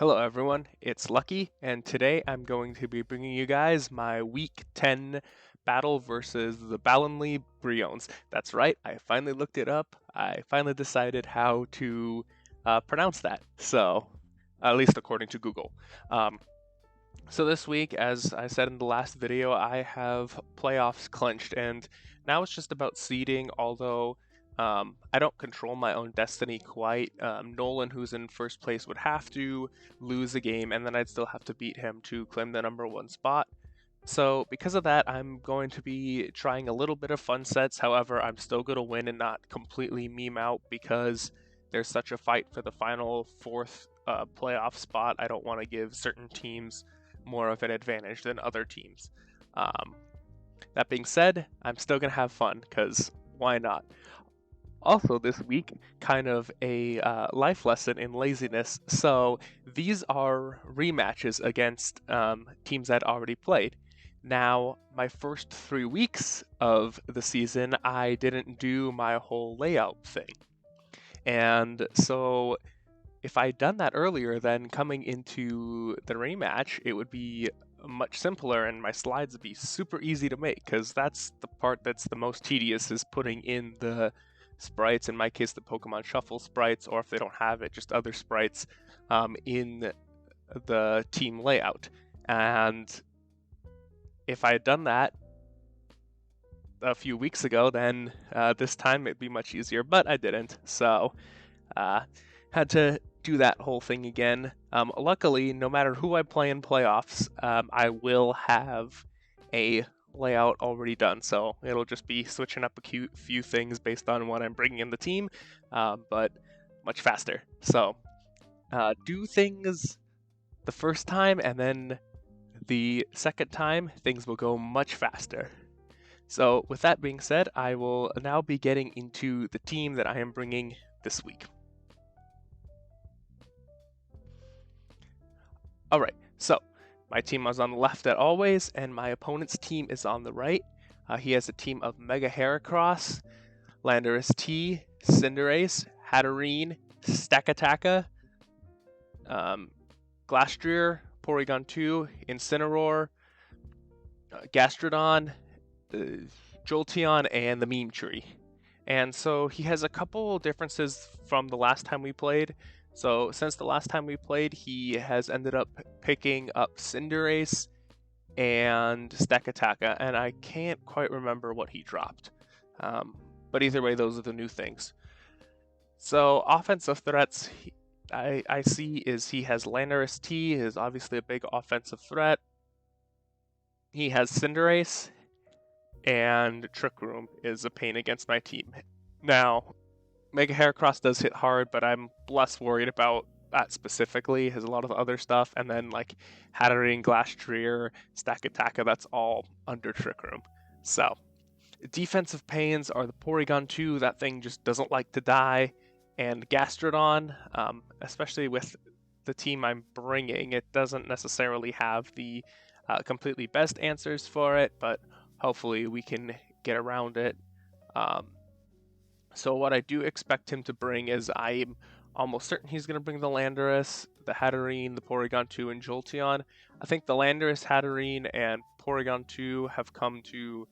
Hello everyone, it's Lucky, and today I'm going to be bringing you guys my Week 10 battle versus the Ballonlea Brionnes. That's right, I finally looked it up. I finally decided how to pronounce that, so at least according to Google. So this week, as I said in the last video, I have playoffs clinched, and now it's just about seeding, although I don't control my own destiny quite. Nolan, who's in first place, would have to lose a game, and then I'd still have to beat him to claim the #1 spot. So because of that, I'm going to be trying a little bit of fun sets. However, I'm still going to win and not completely meme out because there's such a fight for the final fourth playoff spot. I don't want to give certain teams more of an advantage than other teams. That being said, I'm still going to have fun because why not? Also, this week, kind of a life lesson in laziness. So, these are rematches against teams I'd already played. Now, my first 3 weeks of the season, I didn't do my whole layout thing. And so, if I'd done that earlier, then coming into the rematch, it would be much simpler and my slides would be super easy to make, because that's the part that's the most tedious, is putting in the sprites, in my case the Pokemon Shuffle sprites, or if they don't have it, just other sprites in the team layout. And if I had done that a few weeks ago, then this time it'd be much easier, but I didn't, so had to do that whole thing again. Luckily, no matter who I play in playoffs, I will have a layout already done, so it'll just be switching up a few things based on what I'm bringing in the team, but much faster. So do things the first time, and then the second time things will go much faster. So with that being said, I will now be getting into the team that I am bringing this week. Alright, so my team is on the left as always, and my opponent's team is on the right. He has a team of Mega Heracross, Landorus T, Cinderace, Hatterene, Stakataka, Glastrier, Porygon 2, Incineroar, Gastrodon, Jolteon, and the Meme Tree. And so he has a couple differences from the last time we played. So since the last time we played, he has ended up picking up Cinderace and Stakataka, and I can't quite remember what he dropped. But either way, those are the new things. So offensive threats I see is he has Landorus T, is obviously a big offensive threat. He has Cinderace, and Trick Room is a pain against my team. Now, Mega Heracross does hit hard, but I'm less worried about that specifically. It has a lot of other stuff, and then like Hatterene, Glastrier, Stakataka, that's all under Trick Room. So, defensive pains are the Porygon 2, that thing just doesn't like to die, and Gastrodon, especially with the team I'm bringing, it doesn't necessarily have the completely best answers for it, but hopefully we can get around it. So what I do expect him to bring is, I'm almost certain he's going to bring the Landorus, the Hatterene, the Porygon 2, and Jolteon. I think the Landorus, Hatterene, and Porygon 2 have come to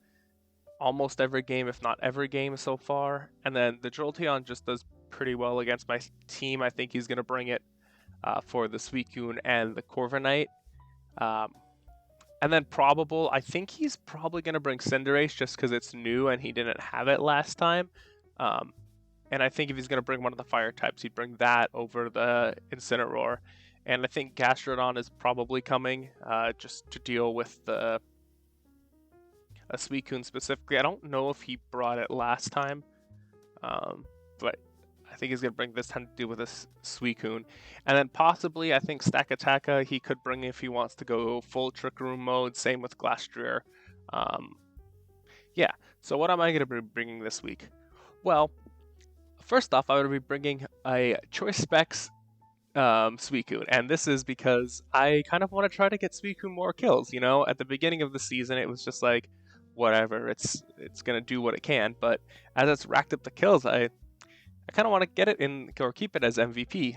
almost every game, if not every game so far. And then the Jolteon just does pretty well against my team. I think he's going to bring it for the Suicune and the Corviknight. And then I think he's probably going to bring Cinderace just because it's new and he didn't have it last time. And I think if he's going to bring one of the fire types, he'd bring that over the Incineroar. And I think Gastrodon is probably coming just to deal with the Suicune specifically. I don't know if he brought it last time, but I think he's going to bring this time to deal with this Suicune. And then possibly, I think Stakataka he could bring if he wants to go full Trick Room mode. Same with Glastrier. Yeah, so what am I going to be bringing this week? Well, first off, I would be bringing a Choice Specs Suicune, and this is because I kind of want to try to get Suicune more kills. You know, at the beginning of the season, it was just like, whatever, it's gonna do what it can. But as it's racked up the kills, I I kind of want to get it in or keep it as MVP.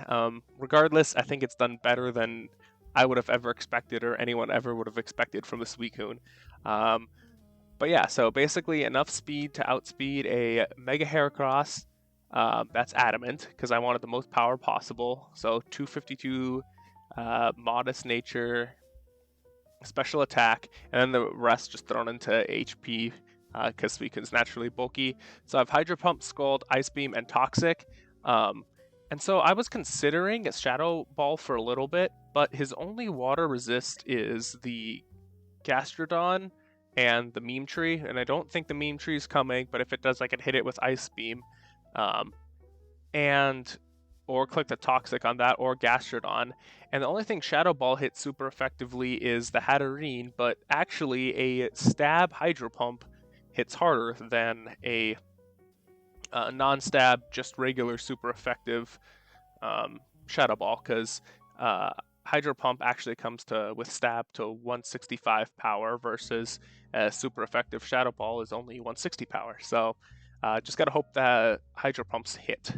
Regardless, I think it's done better than I would have ever expected or anyone ever would have expected from the Suicune. But yeah, so basically enough speed to outspeed a Mega Heracross. That's adamant because I wanted the most power possible. So 252 modest nature, special attack, and then the rest just thrown into HP because Suicune's naturally bulky. So I have Hydro Pump, Scald, Ice Beam, and Toxic. And so I was considering a Shadow Ball for a little bit, but his only water resist is the Gastrodon and the Meme Tree, and I don't think the Meme Tree is coming, but if it does, I can hit it with Ice Beam. Or click the Toxic on that, or Gastrodon. And the only thing Shadow Ball hits super effectively is the Hatterene, but actually a Stab Hydro Pump hits harder than a non-stab, just regular super effective Shadow Ball, because Hydro Pump actually comes with stab to 165 power versus a super effective Shadow Ball is only 160 power. So just gotta hope that Hydro Pumps hit.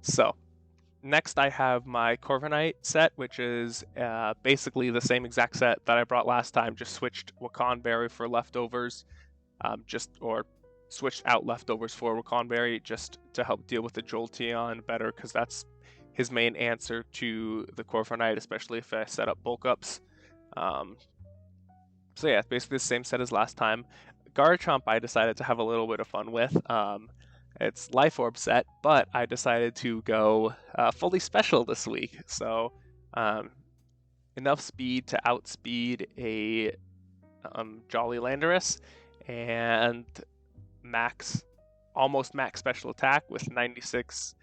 So next I have my Corviknight set, which is basically the same exact set that I brought last time, just switched Waconberry for leftovers, or switched out leftovers for Waconberry just to help deal with the Jolteon better, because that's his main answer to the Corviknight, especially if I set up bulk ups. So yeah, basically the same set as last time. Garchomp I decided to have a little bit of fun with. It's Life Orb set, but I decided to go fully special this week. So enough speed to outspeed a Jolly Landorus, and almost max special attack with 96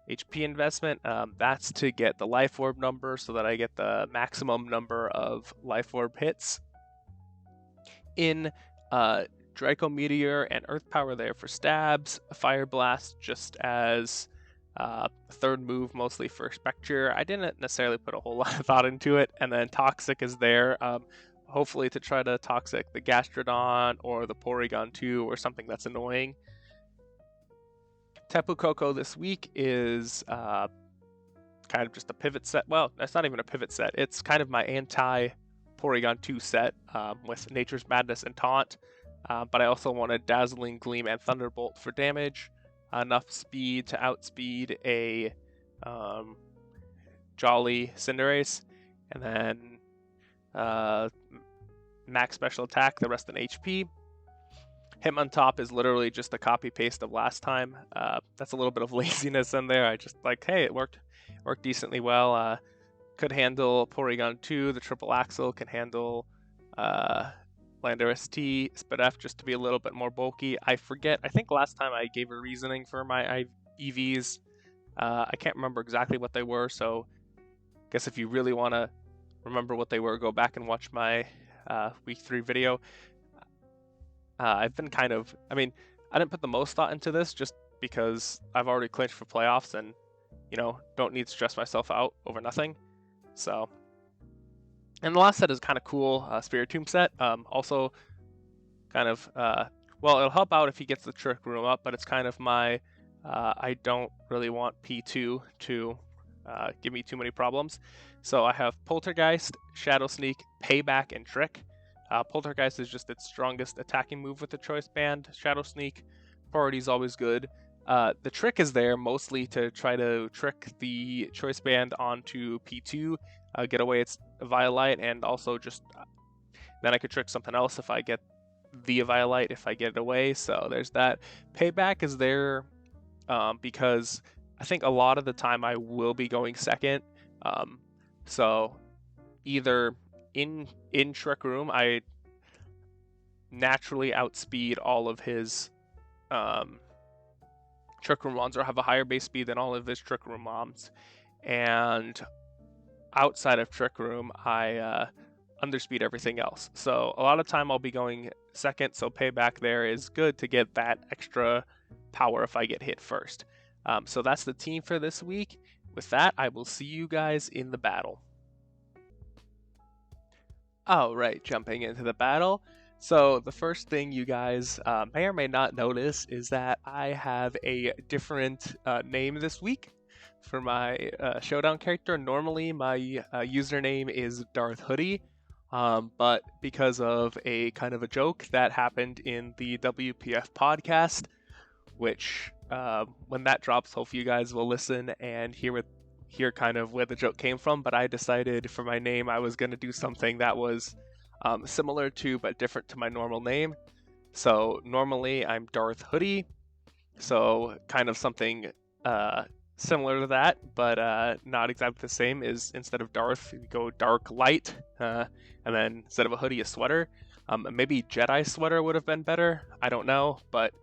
HP investment. That's to get the Life Orb number so that I get the maximum number of Life Orb hits. In Draco Meteor and Earth Power there for stabs, Fire Blast just as third move, mostly for Spectre. I didn't necessarily put a whole lot of thought into it. And then Toxic is there, hopefully to try to Toxic the Gastrodon or the Porygon 2 or something that's annoying. Tapu Koko this week is kind of just a pivot set. Well, that's not even a pivot set. It's kind of my anti-Porygon 2 set with Nature's Madness and Taunt. But I also wanted Dazzling Gleam and Thunderbolt for damage. Enough speed to outspeed a Jolly Cinderace. And then max special attack, the rest in HP. Hitmontop is literally just a copy-paste of last time. That's a little bit of laziness in there. I just hey, it worked decently well. Could handle Porygon 2, the triple axle, can handle Landorus T, Spadef just to be a little bit more bulky. I think last time I gave a reasoning for my EVs. I can't remember exactly what they were, so I guess if you really want to remember what they were, go back and watch my week 3 video. I've been I didn't put the most thought into this just because I've already clinched for playoffs and, don't need to stress myself out over nothing. So, and the last set is kind of cool, Spiritomb set. Also it'll help out if he gets the Trick Room up, but it's kind of my, I don't really want P2 to give me too many problems. So I have Poltergeist, Shadow Sneak, Payback, and Trick. Poltergeist is just its strongest attacking move with the Choice Band. Shadow Sneak, priority is always good. The Trick is there mostly to try to trick the Choice Band onto P2, get away its Violite, and also just then I could trick something else if I get the Violite if I get it away. So there's that. Payback is there because I think a lot of the time I will be going second. So either in Trick Room, I naturally outspeed all of his Trick Room mons, or have a higher base speed than all of his Trick Room mons. And outside of Trick Room, I underspeed everything else. So a lot of time I'll be going second, so Payback there is good to get that extra power if I get hit first. So that's the team for this week. With that, I will see you guys in the battle. Alright, jumping into the battle. So the first thing you guys may or may not notice is that I have a different name this week for my showdown character. Normally my username is Darth Hoodie, but because of a kind of a joke that happened in the WPF podcast, which when that drops, hopefully you guys will listen and hear kind of where the joke came from. But I decided for my name I was going to do something that was similar to but different to my normal name. So normally I'm Darth Hoodie, so kind of something similar to that, but not exactly the same. Is instead of Darth, you go Dark Light, and then instead of a hoodie, a sweater. Maybe Jedi sweater would have been better. I don't know, but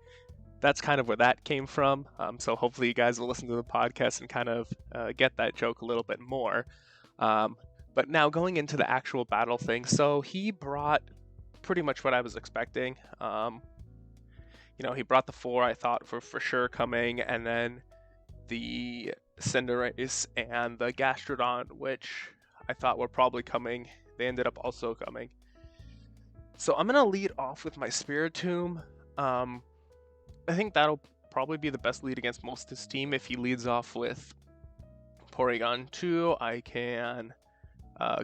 that's kind of where that came from. So hopefully you guys will listen to the podcast and kind of get that joke a little bit more. But now going into the actual battle thing, so he brought pretty much what I was expecting. He brought the 4 I thought for sure coming, and then the Cinderace and the Gastrodon, which I thought were probably coming. They ended up also coming. So I'm going to lead off with my Spiritomb. I think that'll probably be the best lead against most of his team. If he leads off with Porygon 2, I can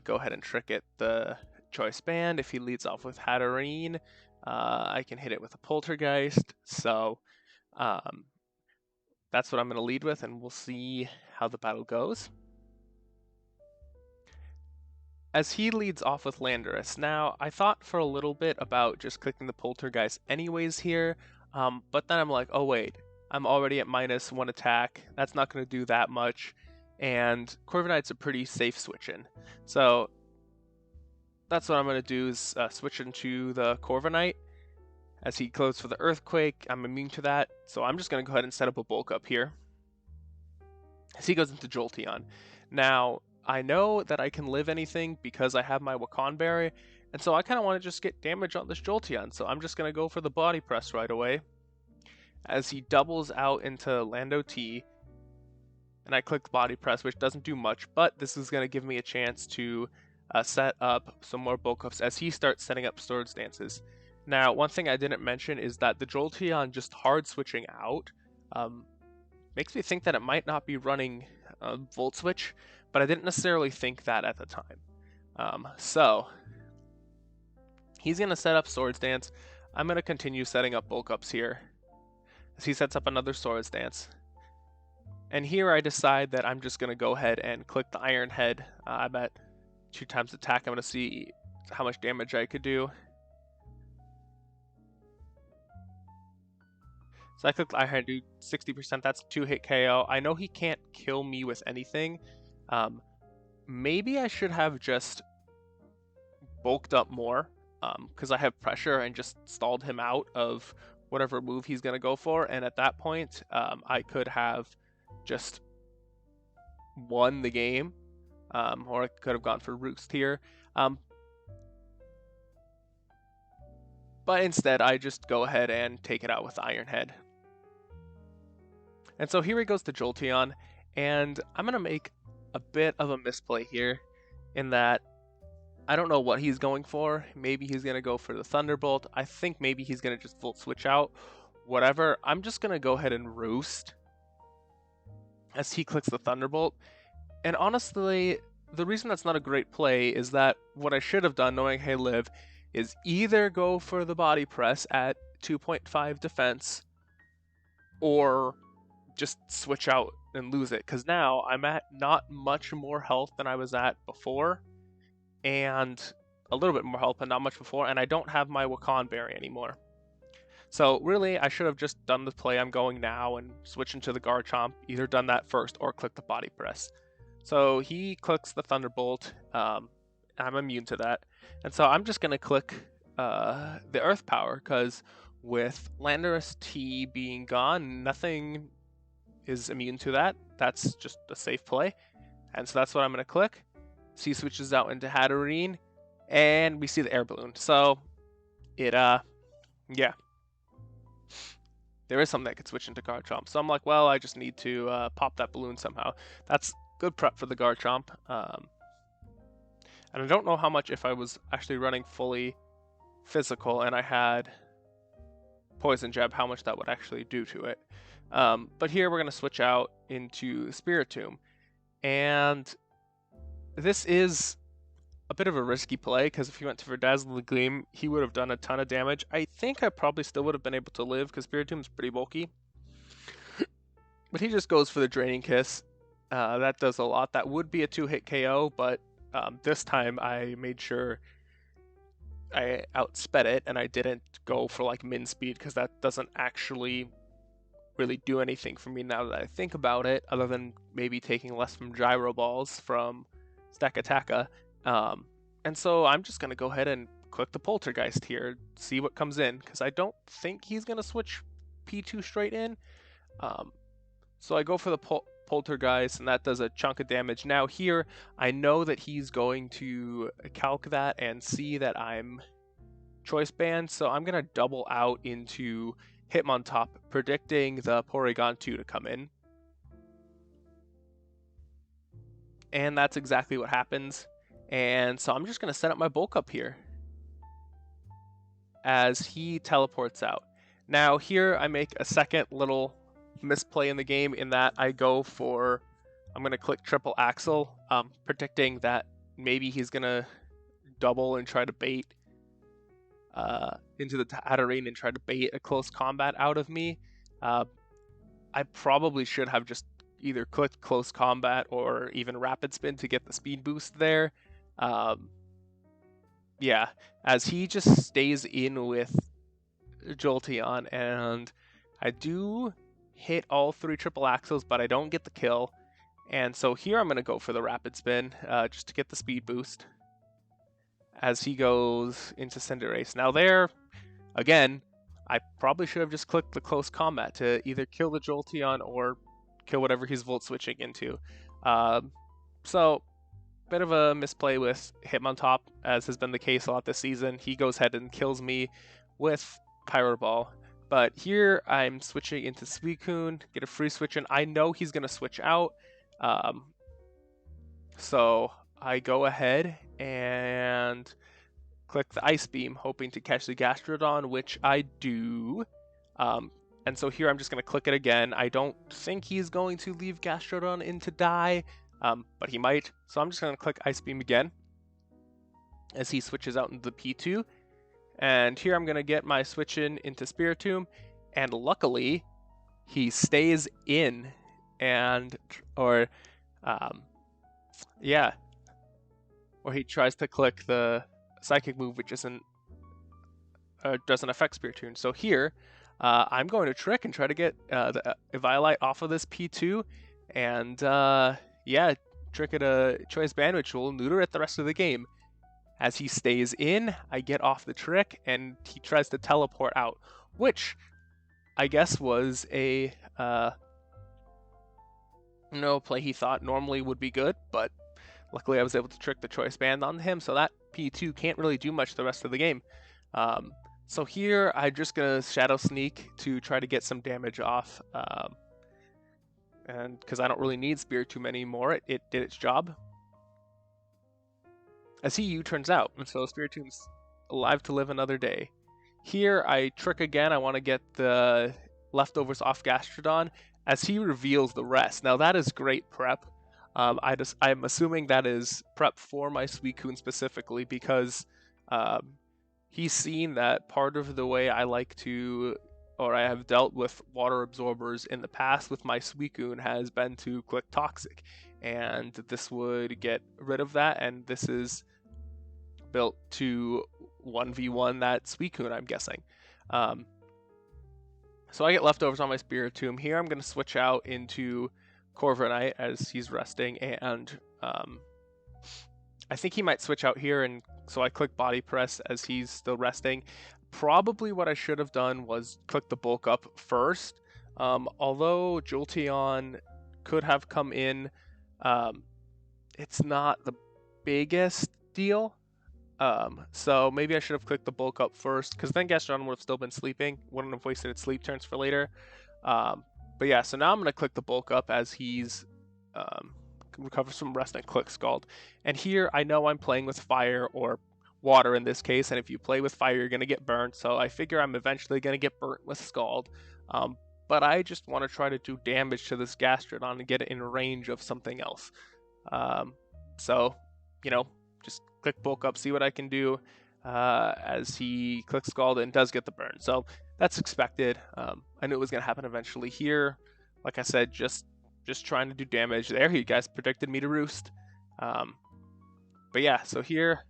go ahead and trick it the Choice Band. If he leads off with Hatterene, I can hit it with a Poltergeist. So that's what I'm going to lead with, and we'll see how the battle goes. As he leads off with Landorus. Now, I thought for a little bit about just clicking the Poltergeist anyways here, but then I'm like, oh wait, I'm already at -1 attack. That's not going to do that much, and Corviknight's a pretty safe switch in. So that's what I'm going to do is switch into the Corviknight. As he goes for the Earthquake, I'm immune to that, so I'm just going to go ahead and set up a bulk up here. As he goes into Jolteon. Now, I know that I can live anything because I have my Wakan Berry, and so I kind of want to just get damage on this Jolteon, so I'm just going to go for the Body Press right away. As he doubles out into Lando T, and I click the Body Press, which doesn't do much, but this is going to give me a chance to set up some more bulk ups as he starts setting up Swords Dances. Now, one thing I didn't mention is that the Jolteon just hard switching out makes me think that it might not be running Volt Switch, but I didn't necessarily think that at the time. So he's going to set up Swords Dance. I'm going to continue setting up bulk ups here as he sets up another Swords Dance. And here I decide that I'm just going to go ahead and click the Iron Head. I'm at 2 times attack. I'm going to see how much damage I could do. So I click the Iron Head, do 60%. That's 2-hit KO. I know he can't kill me with anything. Maybe I should have just bulked up more because I have pressure and just stalled him out of whatever move he's going to go for. And at that point, I could have just won the game, or I could have gone for Roost here. But instead, I just go ahead and take it out with Iron Head. And so here he goes to Jolteon, and I'm going to make a bit of a misplay here in that I don't know what he's going for. Maybe he's going to go for the Thunderbolt. I think maybe he's going to just Volt Switch out. Whatever. I'm just going to go ahead and Roost as he clicks the Thunderbolt. And honestly, the reason that's not a great play is that what I should have done, knowing hey live, is either go for the Body Press at 2.5 defense or just switch out and lose it, because now I'm at not much more health than I was at before, and a little bit more health but not much before, and I don't have my Wakan Berry anymore. So really I should have just done the play I'm going now and switch into the Garchomp, either done that first or click the Body Press. So he clicks the Thunderbolt, I'm immune to that, and so I'm just going to click the Earth Power, because with Landorus T being gone, nothing is immune to that. That's just a safe play, and so that's what I'm going to click. So he switches out into Hatterene, and we see the Air Balloon. So it, yeah, there is something that could switch into Garchomp. So I'm like, well, I just need to pop that balloon somehow. That's good prep for the Garchomp. And I don't know how much if I was actually running fully physical and I had poison jab, how much that would actually do to it. But here we're going to switch out into Spiritomb. And this is a bit of a risky play, because if he went for Dazzling Gleam, he would have done a ton of damage. I think I probably still would have been able to live, because Spiritomb's pretty bulky. But he just goes for the Draining Kiss. That does a lot. That would be a 2-hit KO, but this time I made sure I outsped it, and I didn't go for like min speed, because that doesn't actually really do anything for me now that I think about it, other than maybe taking less from Gyro Balls from Stakataka. And so I'm just going to go ahead and click the Poltergeist here, see what comes in, because I don't think he's going to switch P2 straight in. So I go for the Poltergeist, and that does a chunk of damage. Now here, I know that he's going to calc that and see that I'm Choice Band, so I'm going to double out into Hitmontop, predicting the Porygon 2 to come in. And that's exactly what happens. And so I'm just going to set up my Bulk Up here as he teleports out. Now here I make a second little misplay in the game, in that I go for, I'm going to click Triple Axle, predicting that maybe he's going to double and try to bait into the Tatterine and try to bait a close combat out of me. I probably should have just either clicked Close Combat or even Rapid Spin to get the speed boost there. Yeah, as he just stays in with Jolteon, and I do hit all 3 triple axles, but I don't get the kill. And so here I'm going to go for the Rapid Spin, just to get the speed boost as he goes into Cinderace. Now there, again, I probably should have just clicked the Close Combat to either kill the Jolteon or kill whatever he's Volt Switching into. So, bit of a misplay with Hitmontop, as has been the case a lot this season. He goes ahead and kills me with Pyro Ball. But here I'm switching into Suicune, get a free switch in. I know he's going to switch out. So I go ahead and click the Ice Beam, hoping to catch the Gastrodon, which I do. And so here I'm just going to click it again. I don't think he's going to leave Gastrodon in to die, but he might. So I'm just going to click Ice Beam again as he switches out into the P2. And here I'm going to get my switch into Spiritomb, and luckily he stays in, and or he tries to click the Psychic move, which doesn't affect Spiritomb. So here I'm going to Trick and try to get the Eviolite off of this P2, and Trick at a Choice Band, which will neuter it the rest of the game. As he stays in, I get off the Trick, and he tries to teleport out, which I guess was a play he thought normally would be good, but luckily I was able to trick the Choice Band on him, so that P2 can't really do much the rest of the game. So here I'm just going to Shadow Sneak to try to get some damage off, and because I don't really need Spiritomb anymore, it did its job. As he U-turns out, and so Spiritomb's alive to live another day. Here I Trick again. I want to get the leftovers off Gastrodon as he reveals the rest. Now that is great prep. I'm assuming that is prep for my Suicune specifically, because he's seen that part of the way I like to, or I have dealt with water absorbers in the past with my Suicune, has been to click Toxic, and this would get rid of that, and this is built to 1v1 that Suicune, I'm guessing. So I get leftovers on my Spiritomb. Here I'm going to switch out into Corviknight as he's resting, and I think he might switch out here, and so I click Body Press as he's still resting. Probably what I should have done was click the Bulk Up first. Although Jolteon could have come in, it's not the biggest deal. So maybe I should have clicked the Bulk Up first, because then Gastrodon would have still been sleeping, wouldn't have wasted its sleep turns for later. But yeah, so now I'm going to click the Bulk Up as he's recovers from rest and click Scald. And here I know I'm playing with fire, or water in this case, and if you play with fire, you're going to get burnt, so I figure I'm eventually going to get burnt with Scald. But I just want to try to do damage to this Gastrodon and get it in range of something else. So, just click Bulk Up, see what I can do, as he clicks Scald and does get the burn. So that's expected. I knew it was going to happen eventually here. Like I said, just trying to do damage. There, you guys predicted me to roost. But yeah, so here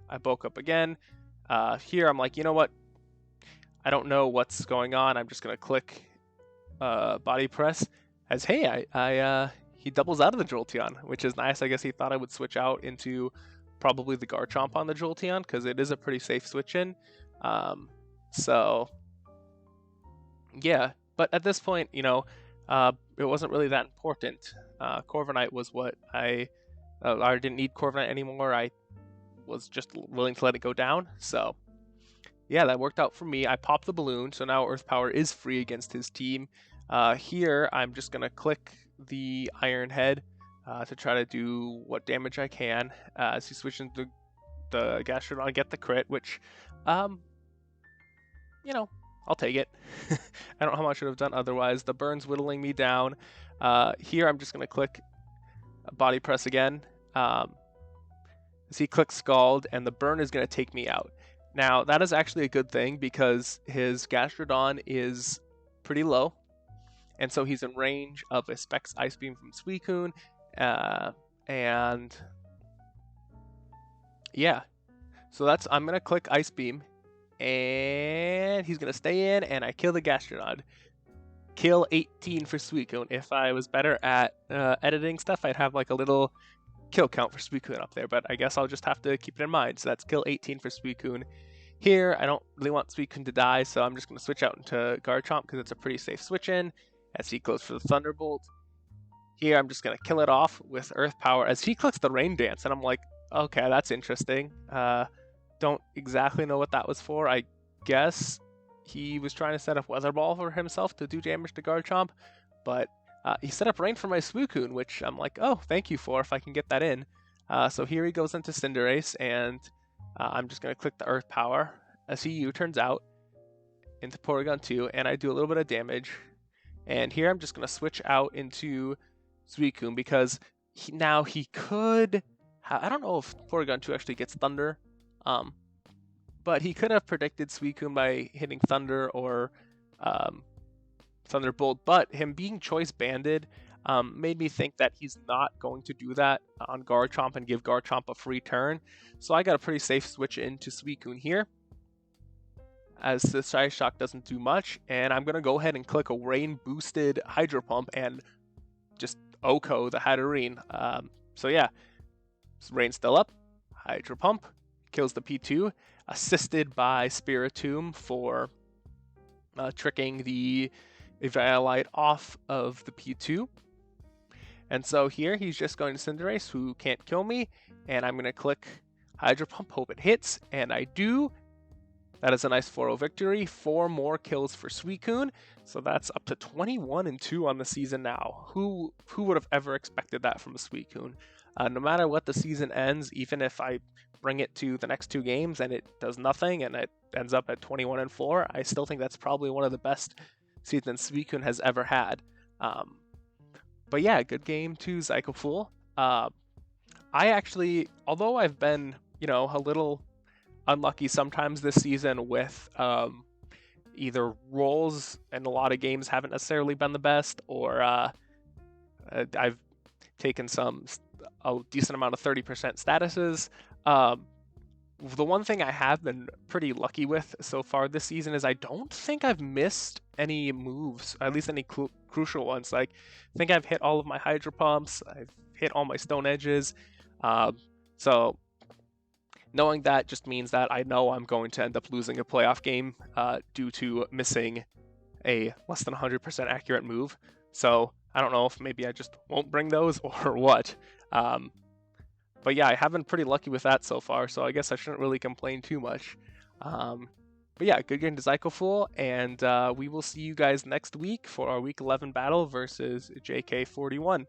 I Bulk Up again. Here I'm like, you know what? I don't know what's going on. I'm just going to click Body Press as, hey, he doubles out of the Jolteon, which is nice. I guess he thought I would switch out into probably the Garchomp on the Jolteon, because it is a pretty safe switch in. So, yeah. But at this point, it wasn't really that important. Corviknight was what I didn't need Corviknight anymore. I was just willing to let it go down. So, yeah, that worked out for me. I popped the balloon, so now Earth Power is free against his team. Here, I'm just going to click the Iron Head to try to do what damage I can as he switches into the Gastrodon. I get the crit, which, I'll take it. I don't know how much I should have done otherwise. The burn's whittling me down. Here, I'm just going to click Body Press again. As he clicks Scald, and the burn is going to take me out. Now, that is actually a good thing, because his Gastrodon is pretty low, and so he's in range of a Specs Ice Beam from Suicune, and yeah, so I'm going to click Ice Beam, and he's going to stay in, and I kill the Gastrodon. Kill 18 for Suicune. If I was better at editing stuff, I'd have like a little kill count for Suicune up there, but I guess I'll just have to keep it in mind. So that's kill 18 for Suicune. Here, I don't really want Suicune to die, so I'm just going to switch out into Garchomp because it's a pretty safe switch in as he goes for the Thunderbolt. Here, I'm just going to kill it off with Earth Power as he clicks the Rain Dance, and I'm like, okay, that's interesting. Don't exactly know what that was for. I guess he was trying to set up Weather Ball for himself to do damage to Garchomp, but he set up Rain for my Suicune, which I'm like, oh, thank you for if I can get that in. So here he goes into Cinderace, and I'm just going to click the Earth Power as he U-turns out into Porygon 2, and I do a little bit of damage. And here I'm just going to switch out into Suicune, because now he could... I don't know if Porygon 2 actually gets Thunder, but he could have predicted Suicune by hitting Thunder or Thunderbolt, but him being Choice Banded made me think that he's not going to do that on Garchomp and give Garchomp a free turn. So I got a pretty safe switch into Suicune here, as the Shy Shock doesn't do much, and I'm going to go ahead and click a Rain Boosted Hydro Pump and just OHKO the Hatterene. So yeah, Rain's still up, Hydro Pump, kills the P2, assisted by Spiritomb for tricking the Eviolite off of the P2. And so here he's just going to Cinderace, who can't kill me, and I'm going to click Hydro Pump, hope it hits, and I do. That is a nice 4-0 victory. 4 more kills for Suicune, so that's up to 21-2 on the season now. Who would have ever expected that from a Suicune? No matter what the season ends, even if I bring it to the next 2 games and it does nothing and it ends up at 21-4, I still think that's probably one of the best seasons Suicune has ever had. But yeah, good game to Zicofool. I actually, although I've been, a little unlucky sometimes this season with either rolls, and a lot of games haven't necessarily been the best, or I've taken a decent amount of 30% statuses. The one thing I have been pretty lucky with so far this season is I don't think I've missed any moves, at least any crucial ones. Like, I think I've hit all of my Hydro Pumps, I've hit all my Stone Edges. So knowing that just means that I know I'm going to end up losing a playoff game due to missing a less than 100% accurate move. So I don't know if maybe I just won't bring those or what. But yeah, I have been pretty lucky with that so far, so I guess I shouldn't really complain too much. But yeah, good game to Zicofool, and we will see you guys next week for our Week 11 battle versus JK41.